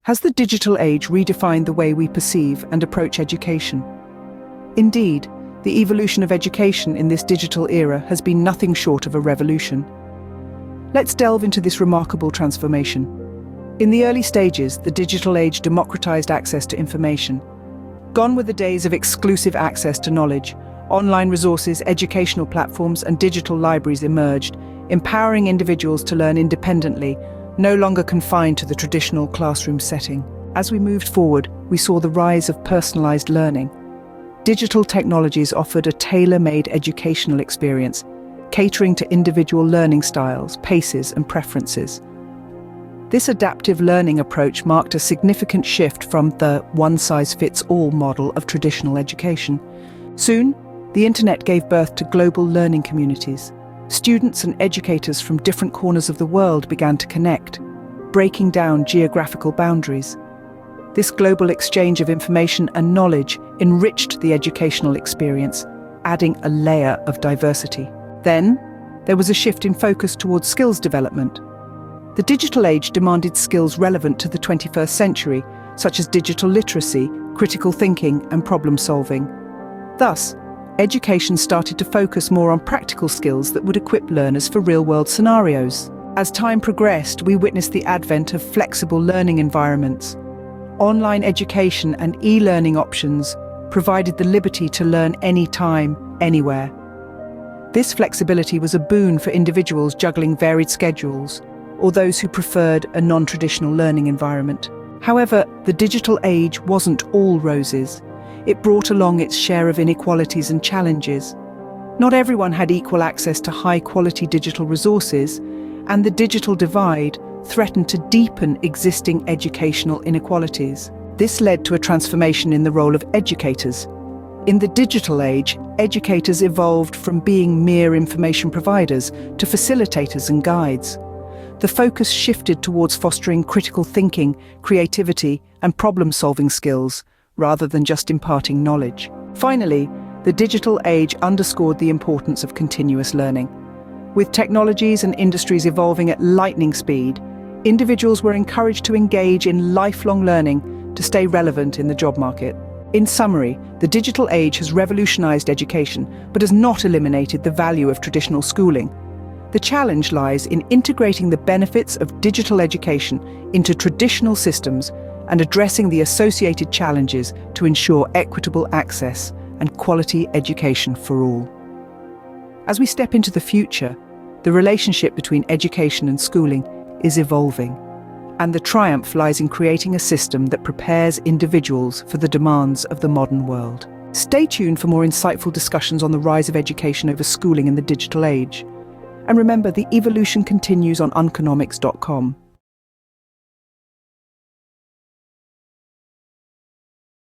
Has the digital age redefined the way we perceive and approach education? Indeed, the evolution of education in this digital era has been nothing short of a revolution. Let's delve into this remarkable transformation. In the early stages, the digital age democratized access to information. Gone were the days of exclusive access to knowledge. Online resources, educational platforms, and digital libraries emerged, empowering individuals to learn independently, no longer confined to the traditional classroom setting. As we moved forward, we saw the rise of personalized learning. Digital technologies offered a tailor-made educational experience, catering to individual learning styles, paces, and preferences. This adaptive learning approach marked a significant shift from the one-size-fits-all model of traditional education. Soon, the internet gave birth to global learning communities. Students and educators from different corners of the world began to connect, breaking down geographical boundaries. This global exchange of information and knowledge enriched the educational experience, adding a layer of diversity. Then, there was a shift in focus towards skills development. The digital age demanded skills relevant to the 21st century, such as digital literacy, critical thinking, and problem-solving. Thus, education started to focus more on practical skills that would equip learners for real-world scenarios. As time progressed, we witnessed the advent of flexible learning environments. Online education and e-learning options provided the liberty to learn anytime, anywhere. This flexibility was a boon for individuals juggling varied schedules, or those who preferred a non-traditional learning environment. However, the digital age wasn't all roses. It brought along its share of inequalities and challenges. Not everyone had equal access to high-quality digital resources, and the digital divide threatened to deepen existing educational inequalities. This led to a transformation in the role of educators. In the digital age, educators evolved from being mere information providers to facilitators and guides. The focus shifted towards fostering critical thinking, creativity, and problem-solving skills, rather than just imparting knowledge. Finally, the digital age underscored the importance of continuous learning. With technologies and industries evolving at lightning speed, individuals were encouraged to engage in lifelong learning to stay relevant in the job market. In summary, the digital age has revolutionized education, but has not eliminated the value of traditional schooling. The challenge lies in integrating the benefits of digital education into traditional systems and addressing the associated challenges to ensure equitable access and quality education for all. As we step into the future, the relationship between education and schooling is evolving, and the triumph lies in creating a system that prepares individuals for the demands of the modern world. Stay tuned for more insightful discussions on the rise of education over schooling in the digital age. And remember, the evolution continues on Unconomics.com.